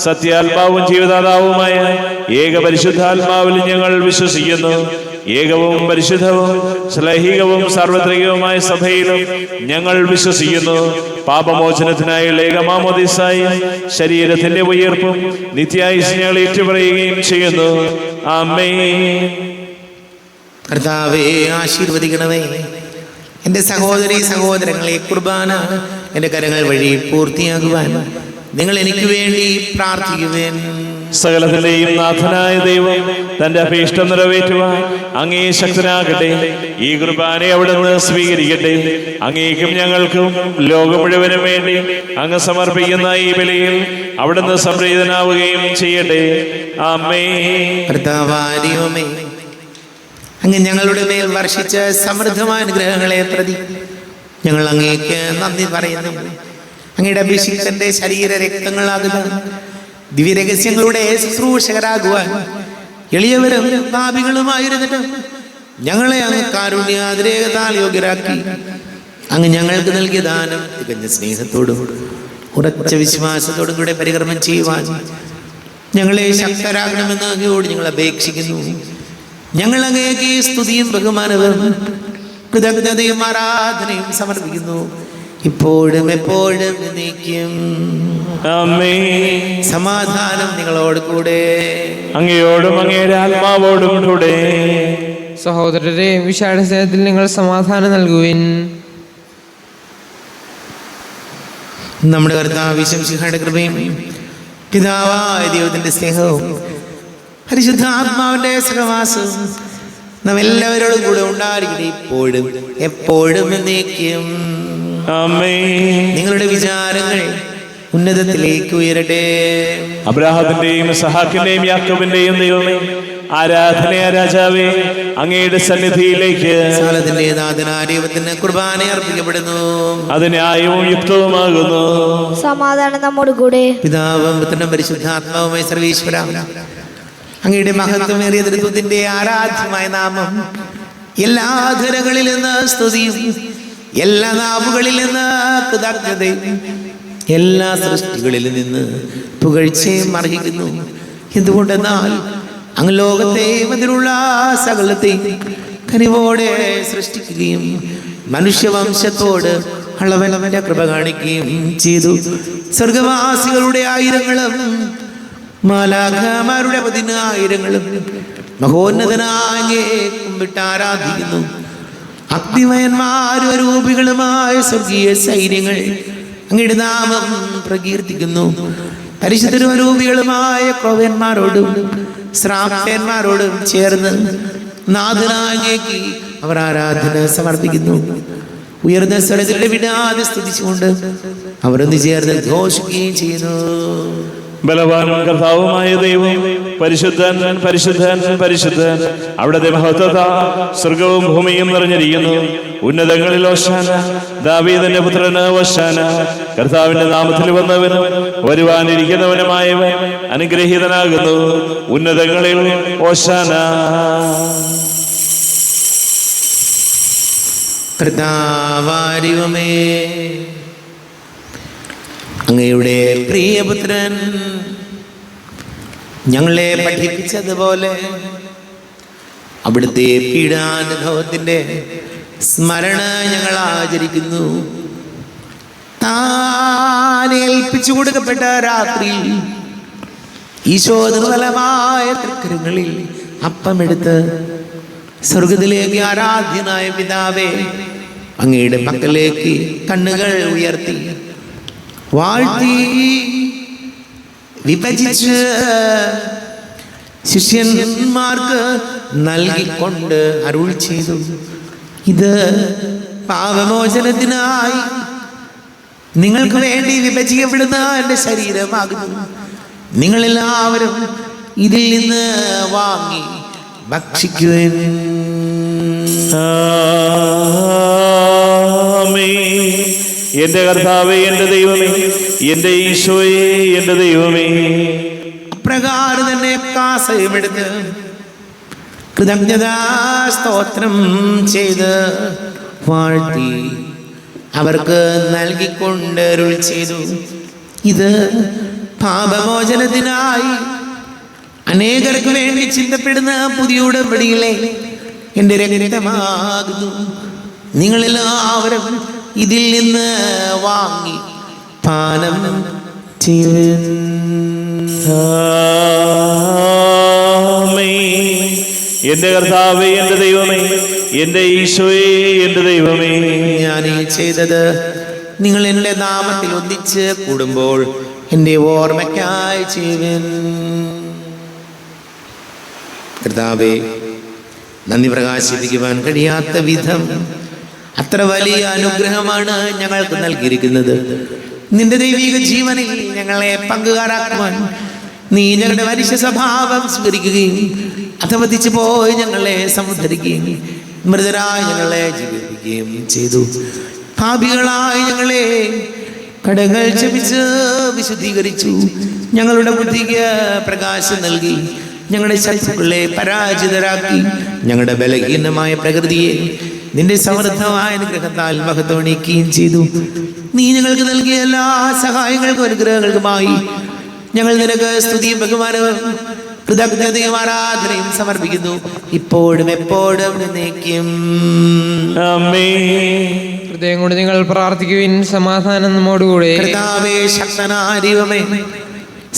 സത്യാത്മാവും ജീവദാതാവുമായ ഏക പരിശുദ്ധാത്മാവിൽ ഞങ്ങൾ വിശ്വസിക്കുന്നു. ഏകവും പരിശുദ്ധവും ശ്ലൈഹികവും സാർവത്രികവുമായ സഭയിലും ഞങ്ങൾ വിശ്വസിക്കുന്നു. പാപമോചനത്തിനായുള്ള ഏകമാമോദീസായി ശരീരത്തിന്റെ ഉയർപ്പും നിത്യായുസ്സ് ഞങ്ങൾ ഏറ്റുപറയുകയും ചെയ്യുന്നു. ആമേൻ. കർത്താവേ ആശീർവദിക്കണമേ. എൻ്റെ സഹോദരീ സഹോദരങ്ങളെ കുർബാന എൻ്റെ കരങ്ങൾ വഴി പൂർത്തിയാകുവാൻ നിങ്ങൾ എനിക്ക് വേണ്ടി പ്രാർത്ഥിക്കുവേൻ. സകലത്തിന്റെയും നാഥനായ ദൈവം തന്റെ അഭീഷ്ടം നിറവേറ്റുവാൻ അങ്ങേ ശക്തനാകട്ടെ. ഈ കുർബാനയെ അവിടുന്ന് സ്വീകരിക്കട്ടെ. അങ്ങേക്കും ഞങ്ങൾക്കും ലോകം മുഴുവനും വേണ്ടി അങ്ങ് സമർപ്പിക്കുന്ന ഈ ബലിയിൽ അവിടുന്ന് സംപ്രീതനാവുകയും ചെയ്യട്ടെ. ആമേൻ. കർത്താവായ ദൈവമേ, അങ്ങ് ഞങ്ങളുടെ മേൽ വർഷിച്ച സമൃദ്ധമായ അനുഗ്രഹങ്ങളെ പ്രതി ഞങ്ങൾ അങ്ങേക്ക് നന്ദി പറയുന്നു. അങ്ങയുടെ അഭിഷിക്തന്റെ ശരീര രക്തങ്ങളാകുന്ന ദിവ്യരഹസ്യങ്ങളുടെ ശുശ്രൂഷകരാകുവാൻ എളിയവരും പാപികളുമായിരുന്നിട്ട് ഞങ്ങളെ അങ്ങ് കാരുണ്യാതിരേകതാൽ യോഗ്യരാക്കി. അങ്ങ് ഞങ്ങൾക്ക് നൽകിയ ദാനം തികഞ്ഞ സ്നേഹത്തോടും ഉറച്ച വിശ്വാസത്തോടും കൂടെ പരികർമ്മം ചെയ്യുവാൻ ഞങ്ങളെ ശക്തരാകണമെന്ന് അങ്ങയോട് ഞങ്ങൾ അപേക്ഷിക്കുന്നു. ഞങ്ങൾ അങ്ങേക്ക് സ്തുതിയും ബഹുമാനവും കൃതജ്ഞതയും ആരാധനയും സമർപ്പിക്കുന്നു, ഇപ്പോഴും എപ്പോഴും എന്നേക്കും. ആമേൻ. സമാധാനം നിങ്ങളോട് കൂടെ. അങ്ങയോടും അങ്ങയുടെ ആത്മാവോടും കൂടെ. സഹോദരരെ, വിശാല സ്നേഹത്തിൽ നിങ്ങൾ സമാധാനം നൽകുവിൻ. നമ്മുടെ കർത്താവ് മിശിഹായുടെ കൃപയും പിതാവായ ദൈവത്തിന്റെ സ്നേഹവും പരിശുദ്ധാത്മാവിന്റെ സഹവാസവും നാം എല്ലാവരോടും കൂടെ ഉണ്ടായിരിക്കട്ടെ, ഇപ്പോഴും എപ്പോഴും എന്നേക്കും. ആമേൻ. നിങ്ങളുടെ വിചാരങ്ങൾ ഉന്നതത്തിലേക്ക് ഉയരട്ടെ. അബ്രാഹത്തിന്റെയും ഇസ്ഹാക്കിന്റെയും യാക്കോബിന്റെയും ദൈവമേ, ആരാധനയ രാജാവേ, അങ്ങയുടെ സന്നിധിയിലേക്ക് സകലത്തിന്റെ നാഥനായ ദൈവത്തിന് കുർബാന അർപ്പിക്കപ്പെടുന്നു. അത് ന്യായവും യുക്തവുമാകുന്നു. സമാധാനം നമ്മോട് കൂടെ. പിതാവും പുത്രനും പരിശുദ്ധാത്മാവുമായ സർവീശ്വര, അങ്ങയുടെ മഹത്വമേറിയ തൃത്വത്തിന്റെ ആരാധ്യമായ നാമം എല്ലാ ധരകളിൽ നിന്ന് സ്തുതിയും എല്ലാ നാവുകളിൽ നിന്ന് കൃതജ്ഞതയും എല്ലാ സൃഷ്ടികളിൽ നിന്ന് പുകഴ്ചയും അർഹിക്കുന്നു. എന്തുകൊണ്ടെന്നാൽ അങ്ങ് ലോകത്തെ അതിലുള്ള സകലത്തെയും കനിവോടെ സൃഷ്ടിക്കുകയും മനുഷ്യവംശത്തോട് അളവലവന്റെ കൃപ കാണിക്കുകയും ചെയ്തു. സ്വർഗവാസികളുടെ ആയിരങ്ങളും മാലാഖമാരുടെ 10,000-ങ്ങളും മഹോന്നതനായ കുമ്പിട്ട് ആരാധിക്കുന്നു. അഗ്നിമയന്മാരും അരൂപികളുമായ സ്വർഗീയ സൈന്യങ്ങൾ അങ്ങയുടെ നാമം പ്രകീർത്തിക്കുന്നു. പരിശുദ്ധരും അരൂപികളുമായ ക്രോവ്യന്മാരോടും ശ്രാപ്യന്മാരോടും ചേർന്ന് നാഥനാങ്ങേക്ക് അവർ ആരാധന സമർപ്പിക്കുന്നു. ഉയർന്ന സ്വരത്തിലെ വിടാതെ സ്തുതിച്ചുകൊണ്ട് അവർ ഒന്ന് ചേർന്ന് ഘോഷിക്കുകയും ചെയ്യുന്നു. ബലവാനും കർത്താവുമായ ദൈവം പരിശുദ്ധൻ പരിശുദ്ധൻ പരിശുദ്ധൻ. അവിടുത്തെ മഹത്വത സ്വർഗവും ഭൂമിയും നിറഞ്ഞിരിക്കുന്നു. ഉന്നതങ്ങളിൽ ഓശാന, ദാവീദിന്റെ പുത്രന് ഓശാന. കർത്താവിന്റെ നാമത്തിൽ വന്നവനും വരുവാനിരിക്കുന്നവനുമായവൻ അനുഗ്രഹീതനാകുന്നു. ഉന്നതങ്ങളിൽ ഓശാന. കർത്താവാരിവമേ, അങ്ങയുടെ പ്രിയപുത്രൻ ഞങ്ങളെ പഠിപ്പിച്ചതുപോലെ അവിടുത്തെ പീഡാനുഭവത്തിന്റെ സ്മരണ ഞങ്ങൾ ആചരിക്കുന്നു. താൻ ഏൽപ്പിച്ചു കൊടുക്കപ്പെട്ട രാത്രി ഈശോ നിർമ്മലമായ തൃക്കരങ്ങളിൽ അപ്പമെടുത്ത് സ്വർഗത്തിലേക്ക് ആരാധ്യനായ പിതാവേ, അങ്ങയുടെ പക്കലേക്ക് കണ്ണുകൾ ഉയർത്തി വാഴ്ത്തി വിഭജിച്ച് ശിഷ്യന്മാർക്ക് നൽകിക്കൊണ്ട് അരുൾ ചെയ്തു, ഇത് പാപമോചനത്തിനായി നിങ്ങൾക്ക് വേണ്ടി വിഭജിക്കപ്പെടുന്ന എൻ്റെ ശരീരമാകുന്നു. നിങ്ങളെല്ലാവരും ഇതിൽ നിന്ന് വാങ്ങി ഭക്ഷിക്കുവിൻ. എന്റെ കർത്താവേ, എന്റെ ദൈവമേ, എന്റെ ഈശോയെ, എന്റെ ദൈവമേ. അപ്രകാരം തന്നെ കാസയുമെടുത്ത് കൃതജ്ഞതാ സ്തോത്രം ചെയ്ത് വാഴ്ത്തി അവർക്ക് നൽകിക്കൊണ്ട് അരുൾ ചെയ്തു, ഇത് പാപമോചനത്തിനായി അനേകർക്ക് വേണ്ടി ചിന്തപ്പെടുന്ന പുതിയ ഉടമ്പടിയിലെ എൻ്റെ രക്തമാകുന്നു. നിങ്ങളെല്ലാവരും ഇതിൽ നിന്ന് വാങ്ങി പാനം ചെയ്യുവിൻ. എന്റെ കർത്താവേ, എന്റെ ദൈവമേ, എന്റെ ഈശോയെ, എന്റെ ദൈവമേ. ഞാൻ ഈ ചെയ്തത് നിങ്ങൾ എൻ്റെ നാമത്തിൽ ഒന്നിച്ച് കൂടുമ്പോൾ എൻ്റെ ഓർമ്മയ്ക്കായി ചെയ്യുവിൻ. കർത്താവേ, നന്ദി പ്രകാശിപ്പിക്കുവാൻ കഴിയാത്ത വിധം അത്ര വലിയ അനുഗ്രഹമാണ് ഞങ്ങൾക്ക് നൽകിയിരിക്കുന്നത്. നിന്റെ ദൈവിക ജീവനിൽ ഞങ്ങളെ പങ്കുകാരാക്കുവാൻ നീ ഞങ്ങളുടെ മനുഷ്യ സ്വഭാവം സ്വീകരിക്കുകയും അധപതിച്ചു പോയി ഞങ്ങളെ സമുദ്ധരിക്കുകയും മൃതരായി ഞങ്ങളെ ജീവിപ്പിക്കുകയും ചെയ്തു. പാപികളായി ഞങ്ങളെ കടങ്ങൾ ക്ഷമിച്ച് വിശുദ്ധീകരിച്ചു. ഞങ്ങളുടെ ബുദ്ധിക്ക് പ്രകാശം നൽകി ഞങ്ങളുടെ ശത്രുക്കളെ പരാജിതരാക്കി. ഞങ്ങളുടെ ബലഹീനമായ പ്രകൃതിയെ നിന്റെ സമൃദ്ധമായ അനുഗ്രഹത്താൽ മഹത്വണിക്കുകയും ചെയ്തു. നീ ഞങ്ങൾക്ക് നൽകിയ എല്ലാ സഹായങ്ങൾക്കും അനുഗ്രഹങ്ങൾക്കുമായി ഞങ്ങൾ നിനക്ക് സ്തുതിയും ബഹുമാനവും കൃതജ്ഞതയും ആരാധനയും സമർപ്പിക്കുന്നു, ഇപ്പോഴും എപ്പോഴും എന്നേക്കും. ഹൃദയം കൊണ്ട് നിങ്ങൾ പ്രാർത്ഥിക്കുവിൻ. സമാധാനം നമ്മോടുകൂടെ. കർത്താവേ, ശക്തനായ ദൈവമേ,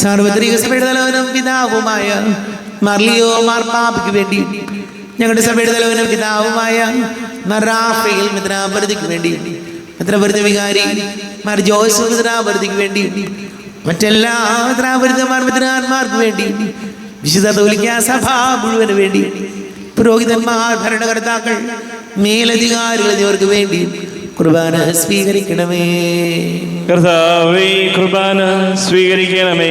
സാർവത്രിക സഭയുടെ തലവനും പിതാവുമായ മർലിയോ മാർപ്പാപ്പയ്ക്ക് വേണ്ടി, ഞങ്ങളുടെ സഭയുടെ തലവനും പിതാവുമായ റാഫേൽ മിത്രാപരതിക്ക് വേണ്ടി, മിത്രപരിത വികാരി മാർ ജോയ്സ് മിത്രാപരതിക്ക് വേണ്ടി, മറ്റെല്ലാ മിത്രാപരിതന്മാർക്ക് വേണ്ടി, വിശുദ്ധ കത്തോലിക്കാ സഭ മുഴുവന് വേണ്ടി, പുരോഹിതന്മാർ, ഭരണകർത്താക്കൾ, മേലധികാരികൾ എന്നിവർക്ക് വേണ്ടി കുർബാന സ്വീകരിക്കണമേ. കർത്താവേ, കുർബാന സ്വീകരിക്കണമേ.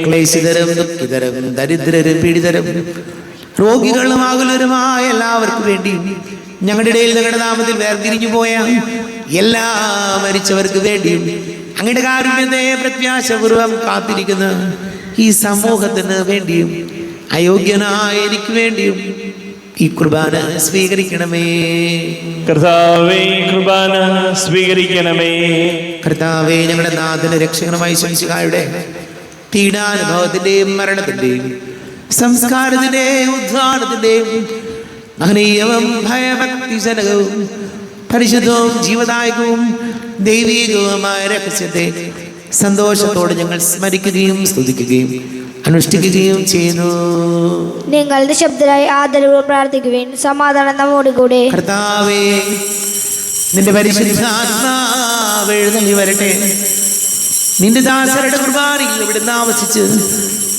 ക്ലേശിതരും ദുഃഖിതരും ദരിദ്രരും പീഡിതരും രോഗികളും ആകുലരുമായ എല്ലാവർക്കും വേണ്ടിയും ഞങ്ങളുടെ ഇടയിൽ ഞങ്ങളുടെ നാമത്തിൽ വേർതിരിഞ്ഞു പോയ എല്ലാ മരിച്ചവർക്ക് വേണ്ടിയും അങ്ങയുടെ കാരുണ്യത്തെ പ്രത്യാശപൂർവം കാത്തിരിക്കുന്ന ഈ സമൂഹത്തിന് വേണ്ടിയും അയോഗ്യനായ എനിക്ക് വേണ്ടിയും ഈ കുർബാന സ്വീകരിക്കണമേ. കർത്താവേ, കുർബാന സ്വീകരിക്കണമേ. കർത്താവേ, ഞങ്ങളുടെ നാഥന് രക്ഷകനുമായി ശംസികായുടെ പീഡാനുഭവത്തിന്റെയും മരണത്തിന്റെയും സംസ്കാരത്തിന്റെയും ഉദ്ധാനത്തിന്റെയും മഹനീയവും ഭയഭക്തിജനകവും പരിശുദ്ധവും ജീവദായകവും ദൈവീകവുമായ രഹസ്യത്തെ സന്തോഷത്തോടെ ഞങ്ങൾ സ്മരിക്കുകയും സ്തുതിക്കുകയും അനുഷ്ഠിക്കുകയും ചെയ്യുന്നു. നിങ്ങൾ നിശബ്ദരായി ആദരവ് പ്രാർത്ഥിക്കുവിൻ. സമാധാനം നമ്മോട് കൂടെ. കർത്താവേ, നിന്റെ പരിശുദ്ധാത്മാവ് എഴുന്നള്ളി വരട്ടെ. നിന്റെ ദാസരുടെ കുർബാനയിൽ ഇവിടെ താമസിച്ച്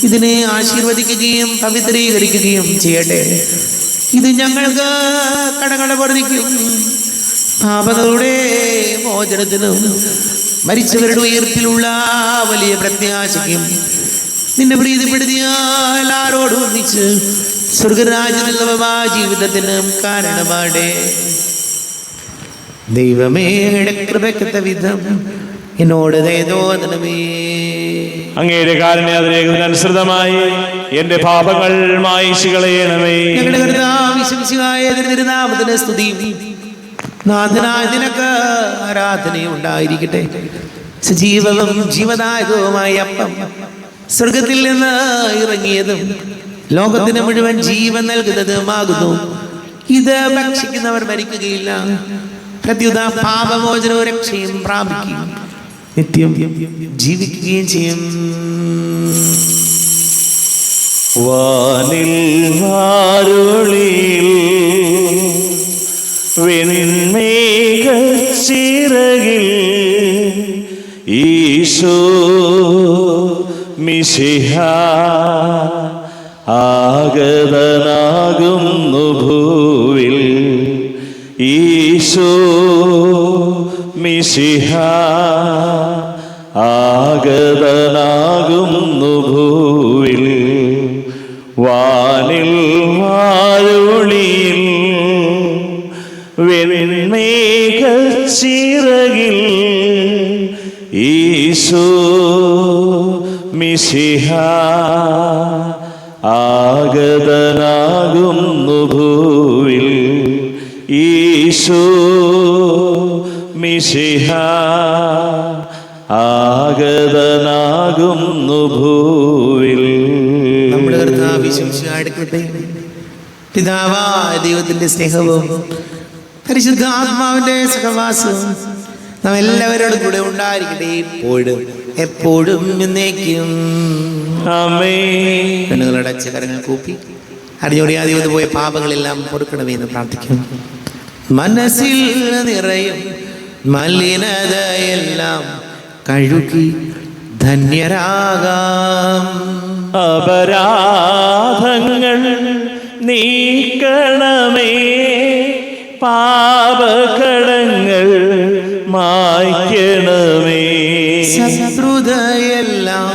ഇതിനെ ആശീർവദിക്കുകയും പവിത്രീകരിക്കുകയും ചെയ്യട്ടെ. ഇത് ഞങ്ങൾക്ക് കടങ്ങളുടെ പൊറുതിക്കും പാപങ്ങളുടെ മോചനത്തിനും മരിച്ചവരുടെ ഉയർപ്പിലുള്ള വലിയ പ്രത്യാശയ്ക്കും നിന്നെ പ്രീതിപ്പെടുത്തിയ എല്ലാവരോടും ഒന്നിച്ച് സ്വർഗരാജ്യത്തിലുള്ള ജീവിതത്തിന് കാരണമാടേ. ദൈവമേ, കൃപയ്ക്കത്ത വിധം എന്നോട് ദയതോന്നണമേ. അങ്ങയുടെ കാരുണ്യാതിരേഖനുസൃതമായി എന്റെ പാപങ്ങൾ മായിച്ചു കളയണമേ. ഞങ്ങളുടെ കർത്താവിശംസിയായ തിരുനാമത്തിന് സ്തുതിയും നാഥനായ നിനക്ക് ആരാധനയും ഉണ്ടായിരിക്കട്ടെ. സജീവവും ജീവദായകവുമായ അപ്പം സ്വർഗത്തിൽ നിന്ന് ഇറങ്ങിയതും ലോകത്തിന് മുഴുവൻ ജീവൻ നൽകുന്നതുമാകുന്നു. ഇത് ഭക്ഷിക്കുന്നവർ മരിക്കുകയില്ല, പ്രത്യുത പാപമോചനവും രക്ഷയും പ്രാപിക്കുകയും നിത്യം ജീവിക്കുകയും ചെയ്യും. വാനിൽ മാരുളിയിൽ വെൺമേഘച്ചിറകിൽ ഈശോ മിശിഹ ആഗതനാകുന്നു ഭൂവിൽ. ഈശോ മിശിഹ ആഗതനാകുന്നു ഭൂവിൽ. വാനിൽ മാരുളിയിൽ വെൺമേഘച്ചിറകിൽ ഈശോ മിശിഹ ആഗതനാകുന്നു ഭൂവിൽ. ഈശോ മിശിഹ ആഗതനാകുന്നു ഭൂവിൽ. നമ്മുടെ കർത്താവിശംസിയായ കൃപയും പിതാവായ ദൈവത്തിന്റെ സ്നേഹവും പരിശുദ്ധാത്മാവിന്റെ സഹവാസവും നാം എല്ലാവരോടും കൂടെ ഉണ്ടായിരിക്കട്ടെ, ഇപ്പോഴും എപ്പോഴും എന്നേക്കും. ആമേൻ. കണ്ണുകളുടെ അച്ചകരങ്ങൾ കൂപ്പി അറിഞ്ഞൊറിയാതെ പോയ പാപങ്ങളെല്ലാം പൊറുക്കണമേ എന്ന് പ്രാർത്ഥിക്കും. മനസ്സിൽ നിറയും മലിനതയെല്ലാം കഴുകി ധന്യരാകാം. അപരാധങ്ങൾ നീക്കണമേ, പാപകടങ്ങൾ മായ്ക്കണമേ. ശത്രുതയെല്ലാം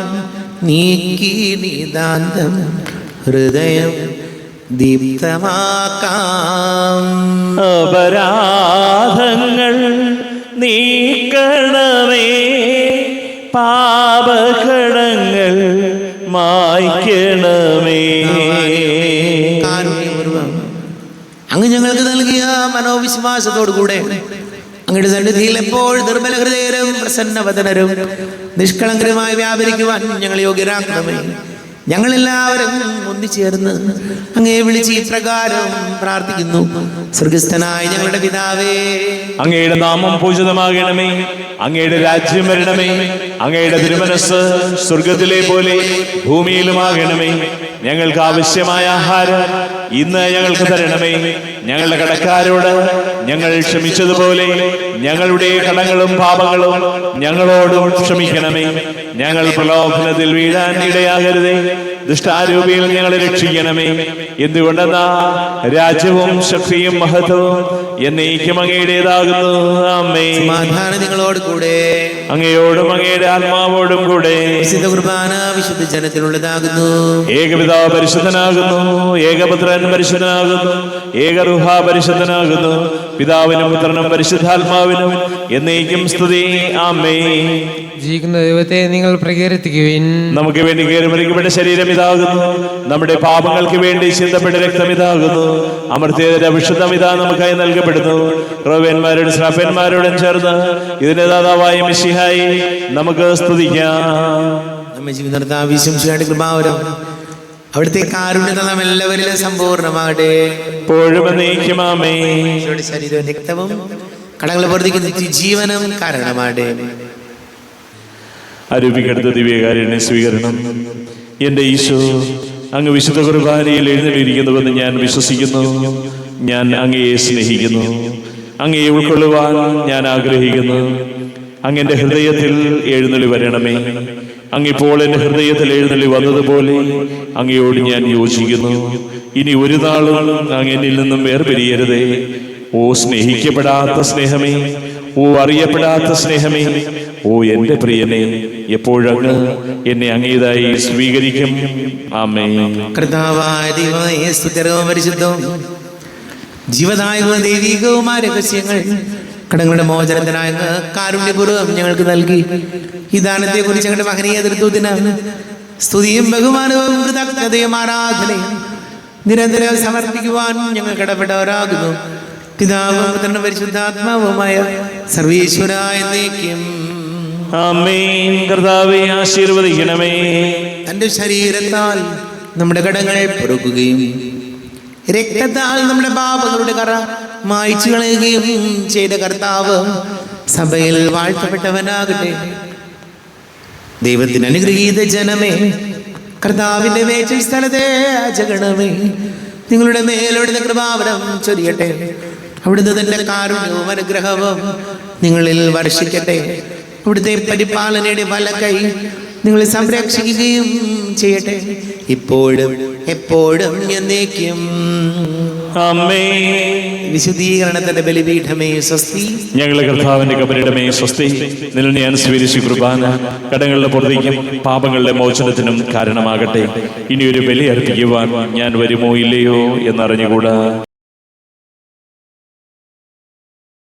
നീക്കി നിതാന്തം ഹൃദയം ദീപ്തമാക്കാം. അപരാധങ്ങൾ നീക്കണമേ, പാപകടങ്ങൾ മായ്ക്കണമേ. കാരുണ്യപൂർവ്വം അങ്ങ് ഞങ്ങൾക്ക് നൽകിയ മനോവിശ്വാസത്തോടു കൂടെ അങ്ങയുടെ സന്നിധിയിൽ എപ്പോൾ ദുർബല ഹൃദയരും പ്രസന്നവദനരും നിഷ്കളങ്കരുമായി വ്യാപരിക്കുവാൻ ഞങ്ങൾ യോഗ്യരാക്കണമേ. ഞങ്ങളെല്ലാവരും ഒന്നിച്ചേർന്ന് അങ്ങേ വിളിച്ച് ഇപ്രകാരം പ്രാർത്ഥിക്കുന്നു. സ്വർഗസ്ഥനായ ഞങ്ങളുടെ പിതാവേ, അങ്ങയുടെ നാമം പൂജിതമാകണമേ, അങ്ങയുടെ രാജ്യം വരണമേ, അങ്ങയുടെ തിരുമനസ് സ്വർഗത്തിലെ പോലെ ഭൂമിയിലുമാകണമേ. ഞങ്ങൾക്ക് ആവശ്യമായ ആഹാരം ഇന്ന് ഞങ്ങൾക്ക് തരണമേ. ഞങ്ങളുടെ കടക്കാരോട് ഞങ്ങൾ ക്ഷമിച്ചതുപോലെ ഞങ്ങളുടെ കടങ്ങളും പാപങ്ങളും ഞങ്ങളോടും ക്ഷമിക്കണമേ. ഞങ്ങൾ പ്രലോഭനത്തിൽ വീഴാൻ ഇടയാകരുതേ, ദുഷ്ടാരൂപിയിൽ ഞങ്ങളെ രക്ഷിക്കണമേ. എന്തുകൊണ്ടെന്നാ രാജ്യവും ശക്തിയും മഹത്വവും എന്നേക്കും അങ്ങയുടേതാകുന്നു. ആമേൻ. സമാധാനം നിങ്ങളോട് കൂടെ. അങ്ങയോടും അങ്ങയുടെ ആത്മാവോടും കൂടെ വിശുദ്ധ കുർബാന വിശുദ്ധ ജനത്തിനുള്ളതാകുന്നു. ഏകപിതാവ് പരിശുദ്ധനാകുന്നു, ഏകപുത്രൻ പരിശുദ്ധനാകുന്നു, ഏകറുഹ പരിശുദ്ധനാകുന്നു. പിതാവിനും പുത്രനും പരിശുദ്ധാത്മാവിനും എന്നേക്കും സ്തുതി. ആമേൻ. ജീവിക്കുന്ന ദൈവത്തെ നിങ്ങൾ പ്രകീർത്തിക്കുവിൻ. നമുക്ക് വേണ്ടി കയറിമറിക്കപ്പെട്ട ശരീരം ഇതാകുന്നു, നമ്മുടെ പാപങ്ങൾക്ക് വേണ്ടി ചിന്തപ്പെട്ട രക്തം ഇതാകുന്നു. അമർത്യതയുടെ വിശുദ്ധം ഇതാ നമുക്കായി നൽകപ്പെടുന്നു. റോവന്മാരോടും ശ്രാപ്പന്മാരോടും ചേർന്ന് ഇതിന്റെ ദാതാവായ മിശിഹായി നമുക്ക് സ്തുതിക്കാം. നമ്മെ ജീവിതം കൃപാവരം അവിടുത്തെ കാരുണ്യത നാം എല്ലാവരിലും സമ്പൂർണ്ണമാകട്ടെ. എപ്പോഴും എന്നേക്കും ആമേൻ. ശരീരവും രക്തവും കടങ്ങളെ വർദ്ധിക്കുന്ന ജീവനം കാരണമാകട്ടെ. അരൂപിക്കെടുത്ത ദിവ്യകാരുണ്യ സ്വീകരണം. എൻ്റെ ഈശോ, അങ്ങ് വിശുദ്ധ കുർബാനയിൽ എഴുന്നള്ളിയിരിക്കുന്നുവെന്ന് ഞാൻ വിശ്വസിക്കുന്നു. ഞാൻ അങ്ങയെ സ്നേഹിക്കുന്നു. അങ്ങയെ ഉൾക്കൊള്ളുവാൻ ഞാൻ ആഗ്രഹിക്കുന്നു. അങ്ങ് എൻ്റെ ഹൃദയത്തിൽ എഴുന്നള്ളി വരണമേ. അങ്ങിപ്പോൾ എൻ്റെ ഹൃദയത്തിൽ എഴുന്നള്ളി വന്നതുപോലെ അങ്ങയോട് ഞാൻ യോജിക്കുന്നു. ഇനി ഒരു നാളും അങ്ങ് എന്നിൽ നിന്നും വേർപിരിയരുതേ. ഓ സ്നേഹിക്കപ്പെടാത്ത സ്നേഹമേ, ഓ അറിയപ്പെടാത്ത സ്നേഹമേ, ഓ എൻ്റെ പ്രിയനെ, എപ്പോഴങ്ങ് എന്നെ അങ്ങേതായി സ്വീകരിക്കും. ആമേൻ. കർത്താവായ ദൈവമേ, സ്തുതിയും പരിശുദ്ധവും ജീവദായകവും ദൈവികവുമായ രഹസ്യങ്ങൾ കടങ്ങളുടെ മോചനത്തിനായ കാരുണ്യപൂർവ്വം ഞങ്ങൾക്ക് നൽകി. ഈ ദാനത്തെ കുറിച്ച് ഞങ്ങളുടെ മഹനീയ തൃത്വത്തിന് സ്തുതിയും ബഹുമാനവും കൃതജ്ഞതയും ആരാധനയും നിരന്തരം സമർപ്പിക്കുവാൻ ഞങ്ങൾ കടപ്പെട്ടവരാകുന്നു. പിതാവും പുത്രനും പരിശുദ്ധാത്മാവുമായ സർവീശ്വരായ എന്നേക്കും ആമേൻ. കർത്താവേ, ആശീർവദിക്കണമേ. തന്റെ ശരീരത്താൽ നമ്മുടെ കടങ്ങൾ പൊറുക്കുകയും രക്തത്താൽ നമ്മുടെ പാപങ്ങളുടെ കറ മായ്ച്ചു കളയുകയും ചെയ്ത കർത്താവ് സഭയിൽ വാഴ്ത്തപ്പെട്ടവനാകട്ടെ. ദൈവത്തിന് അനുഗ്രഹീത ജനമേ, കർത്താവിന്റെ വേച്ച സ്ഥലത്തെ ജഗണമേ, നിങ്ങളുടെ മേലോടുന്ന കൃപാവരം ചൊരിയട്ടെ. അവിടുന്ന് തന്റെ കാരുണ്യവും അനുഗ്രഹവും നിങ്ങളിൽ വർഷിക്കട്ടെ. അവിടുത്തെ പരിപാലനയുടെ വലക്കൈ നിങ്ങളെ സംരക്ഷിക്കുകയും ചെയ്യട്ടെ, ഇപ്പോഴും എപ്പോഴും എന്നേക്കും. വിശുദ്ധീകരണത്തിന്റെ ബലിപീഠമേ സ്വസ്തി. ഞങ്ങളെ കർത്താവിന്റെ കബരിടമേ സ്വസ്തി. നിന്നിൽ ഞാൻ സ്വീകരിച്ച കുർബാന കടങ്ങളുടെ പുറത്തേക്കും പാപങ്ങളുടെ മോചനത്തിനും കാരണമാകട്ടെ. ഇനിയൊരു ബലി അർപ്പിക്കുവാൻ ഞാൻ വരുമോ ഇല്ലയോ എന്നറിഞ്ഞുകൂടാ.